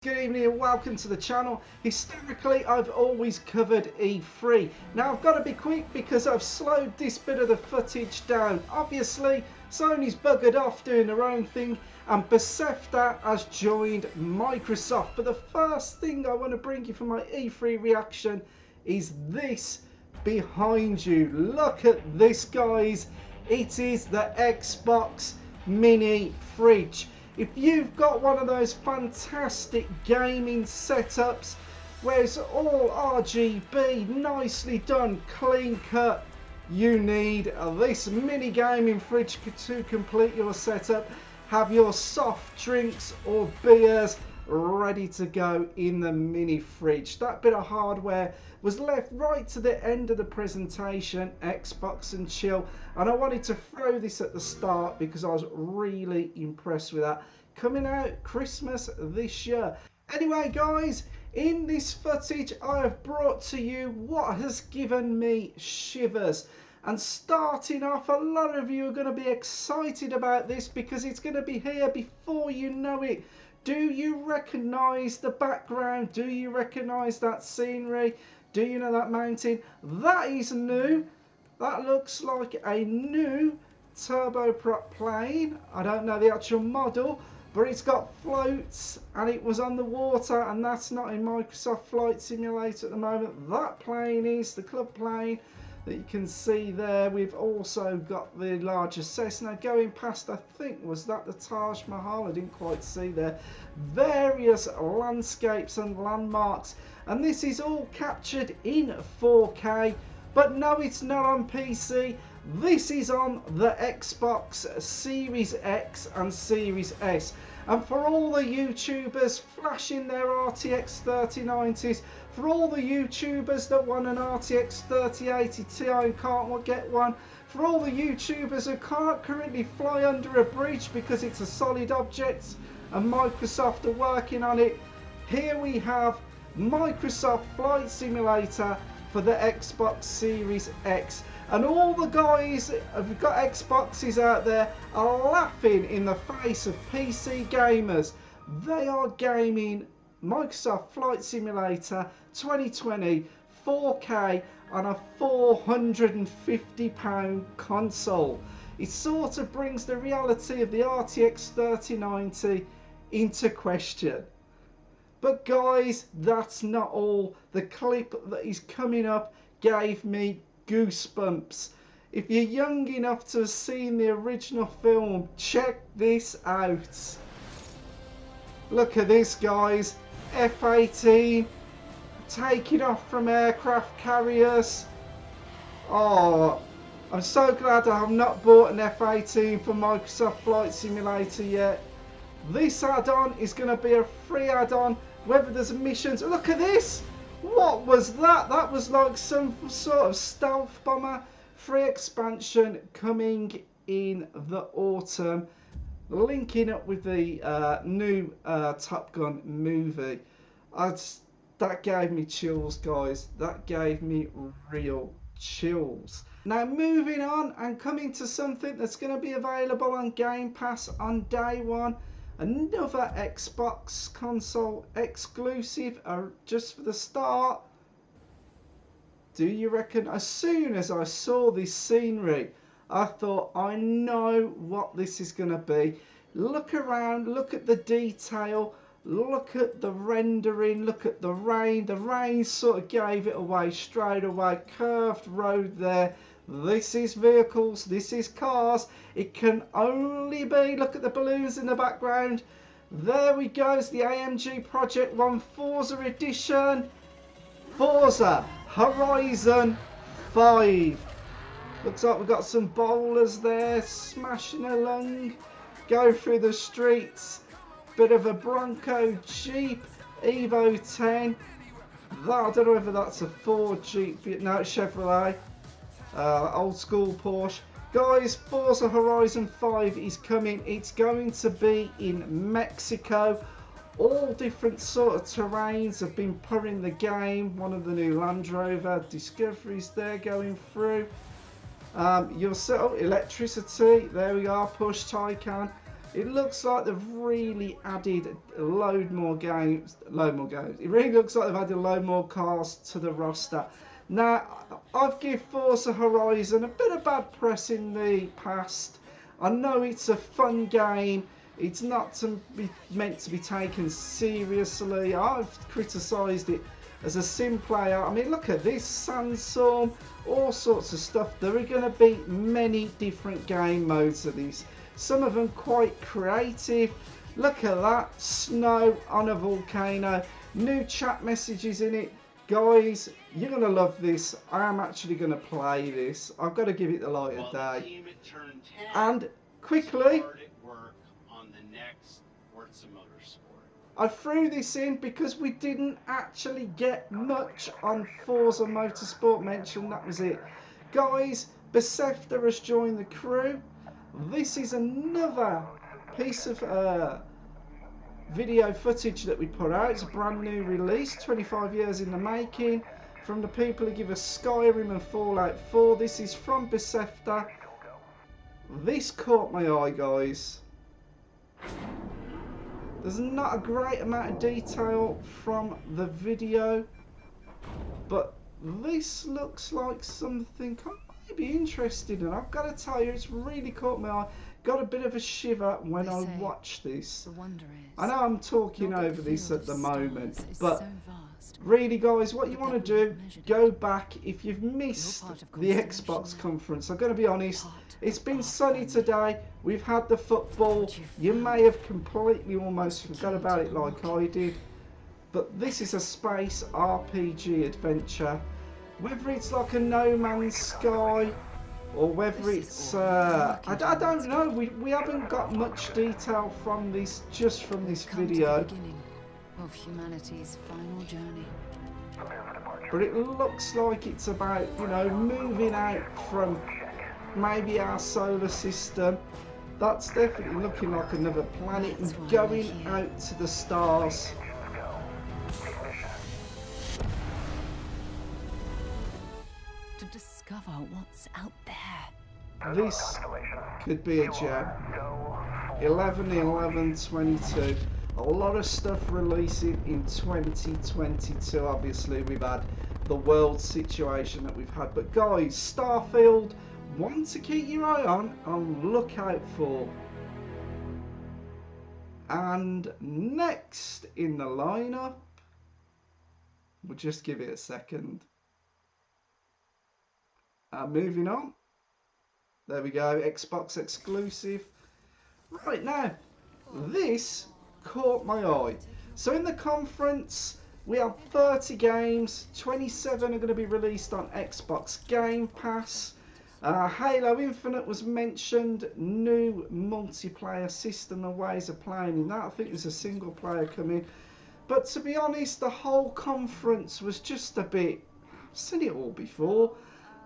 Good evening and welcome to the channel. Historically, I've always covered E3. Now I've got to be quick because I've slowed this bit of the footage down. Obviously, Sony's buggered off doing their own thing and Bethesda has joined Microsoft. But the first thing I want to bring you for my E3 reaction is this behind you. Look at this, guys. It is the Xbox Mini Fridge. If you've got one of those fantastic gaming setups where it's all RGB, nicely done, clean cut, you need this mini gaming fridge to complete your setup. Have your soft drinks or beers ready to go in the mini fridge. That bit of hardware was left right to the end of the presentation, Xbox and chill, and I wanted to throw this at the start because I was really impressed with that. Coming out Christmas this year. Anyway guys, in this footage I have brought to you what has given me shivers. And starting off, a lot of you are going to be excited about this because it's going to be here before you know it. Do you recognise the background? Do you recognise that scenery? Do you know that mountain? That is new. That looks like a new turboprop plane. I don't know the actual model, but it's got floats and it was on the water, and that's not in Microsoft Flight Simulator at the moment. That plane is the club plane that you can see there. We've also got the larger Cessna going past. I think, was that the Taj Mahal? I didn't quite see there. Various landscapes and landmarks, and this is all captured in 4K. But no, it's not on PC. This is on the Xbox Series X and Series S. And for all the YouTubers flashing their RTX 3090s, for all the YouTubers that want an RTX 3080 Ti and can't get one, for all the YouTubers who can't currently fly under a bridge because it's a solid object and Microsoft are working on it, here we have Microsoft Flight Simulator for the Xbox Series X. And all the guys who've got Xboxes out there are laughing in the face of PC gamers. They are gaming Microsoft Flight Simulator 2020 4K on a £450 console. It sort of brings the reality of the RTX 3090 into question. But guys, that's not all. The clip that is coming up gave me goosebumps. If you're young enough to have seen the original film, check this out. Look at this, guys. F-18 taking off from aircraft carriers. Oh, I'm so glad I have not bought an F-18 for Microsoft Flight Simulator yet. This add-on is going to be a free add-on, whether there's missions. Look at this. What was that? That was like some sort of stealth bomber. Free expansion coming in the autumn, linking up with the new Top Gun movie. That gave me chills, guys. That gave me real chills. Now moving on and coming to something that's going to be available on Game Pass on day one. Another Xbox console exclusive, just for the start. Do you reckon? As soon as I saw this scenery, I thought, I know what this is going to be. Look around, look at the detail, look at the rendering, look at the rain. The rain sort of gave it away straight away. Curved road there. This is vehicles, this is cars. It can only be, look at the balloons in the background. There we go, it's the AMG Project 1 Forza Edition. Forza Horizon 5. Looks like we've got some bowlers there smashing along. Go through the streets. Bit of a Bronco Jeep Evo 10. I don't know whether that's a Ford Jeep. No, it's Chevrolet. Old school Porsche. Guys, Forza Horizon 5 is coming. It's going to be in Mexico. All different sort of terrains have been put in the game. One of the new Land Rover Discoveries there going through. You'll set up electricity. There we are, push Taycan. It looks like they've really added a load more games. It really looks like they've added a load more cars to the roster. Now, I've given Forza Horizon a bit of bad press in the past. I know it's a fun game. It's not meant to be taken seriously. I've criticised it as a sim player. I mean, look at this, sandstorm, all sorts of stuff. There are going to be many different game modes of this. Some of them quite creative. Look at that, snow on a volcano. New chat messages in it. Guys, you're going to love this. I am actually going to play this. I've got to give it the light of day. And quickly, Forza Motorsport. I threw this in because we didn't actually get much on Forza Motorsport mentioned. That was it. Guys, Bethesda has joined the crew. This is another piece of video footage that we put out. It's a brand new release, 25 years in the making, from the people who give us Skyrim and Fallout 4. This is from Bethesda. This caught my eye, guys. There's not a great amount of detail from the video, but this looks like something I might be interested in. I've got to tell you, it's really caught my eye. Got a bit of a shiver when I watched this. I know I'm talking over this at the moment, but really, guys, what you want to do, go back if you've missed the Xbox conference. I'm going to be honest, it's been sunny today. We've had the football. You may have completely almost forgot about it like I did. But this is a space RPG adventure. Whether it's like a No Man's Sky or whether it's I don't know. We haven't got much detail from this, just from this video. Of humanity's final journey. But it looks like it's about, you know, moving out from maybe our solar system. That's definitely looking like another planet, and going out to the stars. To discover what's out there. This could be a gem. 11/11/22. A lot of stuff releasing in 2022. Obviously, we've had the world situation that we've had. But guys, Starfield, one to keep your eye on look out for. And next in the lineup, we'll just give it a second. Moving on. There we go, Xbox exclusive. Right now, this caught my eye. So in the conference, we have 30 games, 27 are going to be released on Xbox Game Pass. Halo Infinite was mentioned, new multiplayer system and ways of playing in that. I think there's a single player coming. But to be honest, the whole conference was just a bit, I've seen it all before.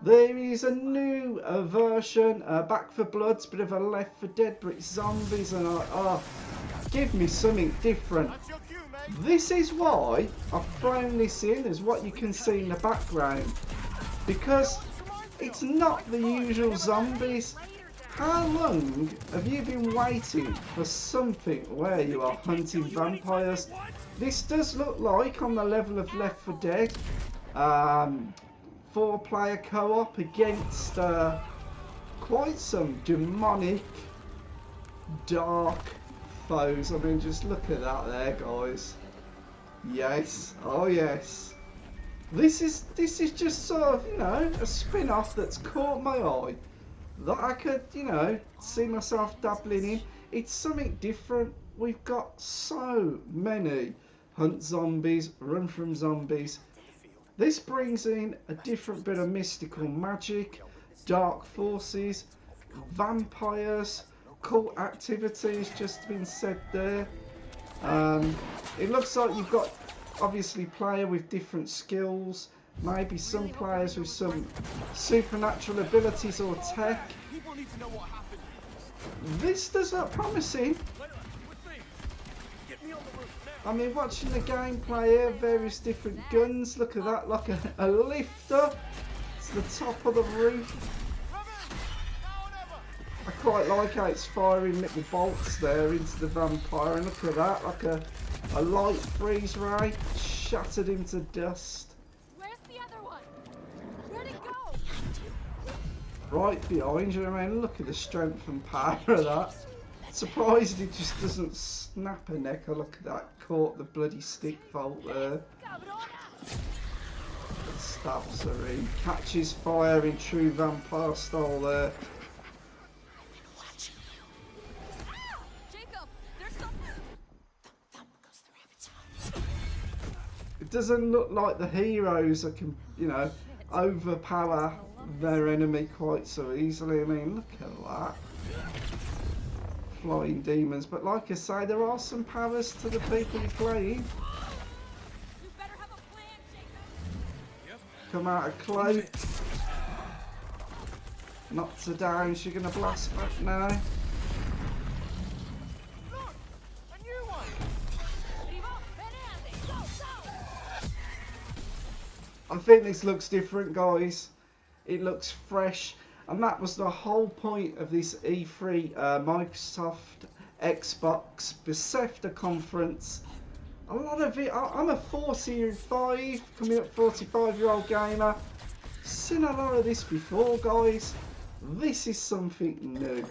There is a new version, Back 4 Blood's a bit of a Left 4 Dead, but it's zombies, and give me something different. This is why I've thrown this in as what you can see in the background, because it's not the usual zombies. How long have you been waiting for something where you are hunting vampires? This does look like on the level of Left 4 Dead. 4-player co-op against quite some demonic, dark foes. I mean, just look at that there, guys. Yes, oh yes. This is just sort of, you know, a spin-off that's caught my eye, that I could, you know, see myself dabbling in. It's something different. We've got so many hunt zombies, run from zombies. This brings in a different bit of mystical magic, dark forces, vampires, cult activities just been said there. It looks like you've got obviously player with different skills, maybe some players with some supernatural abilities or tech. This does look promising. I mean, watching the gameplay here, various different guns. Look at that, like a lifter to the top of the roof. I quite like how it's firing little bolts there into the vampire, and look at that, like a light freeze ray, shattered him to dust. Where's the other one? Where'd it go? Right behind you, I mean, look at the strength and power of that. Surprised it just doesn't snap a neck. Oh, look at that, caught the bloody stick bolt there. Stabs her in, catches fire in true vampire style there. It doesn't look like the heroes can, you know, overpower their enemy quite so easily. I mean, look at that. Flying demons, but like I say, there are some powers to the people you're playing. Come out of cloak. Knocks her down, she's gonna blast back now. I think this looks different, guys. It looks fresh, and that was the whole point of this E3 Microsoft Xbox Bethesda conference. A lot of it, I'm a 45, coming up 45-year-old gamer. Seen a lot of this before, guys. This is something new.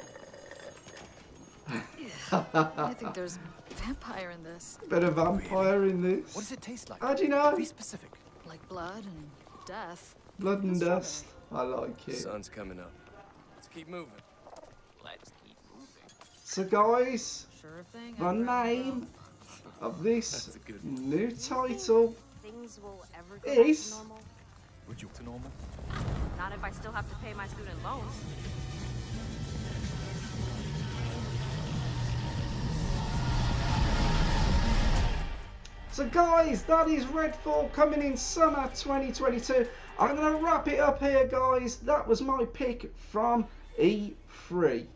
I think there's vampire in this. Bit of vampire in this. What does it taste like? How do you know? Be specific. Like blood and death. Blood and dust. I like it. Sun's coming up. Let's keep moving. Let's keep moving. So, guys, Sure thing. the name of this new title Things will ever go is... back to normal. Would you to normal? Not if I still have to pay my student loans. So guys, that is RedFall coming in summer 2022. I'm going to wrap it up here, guys. That was my pick from E3.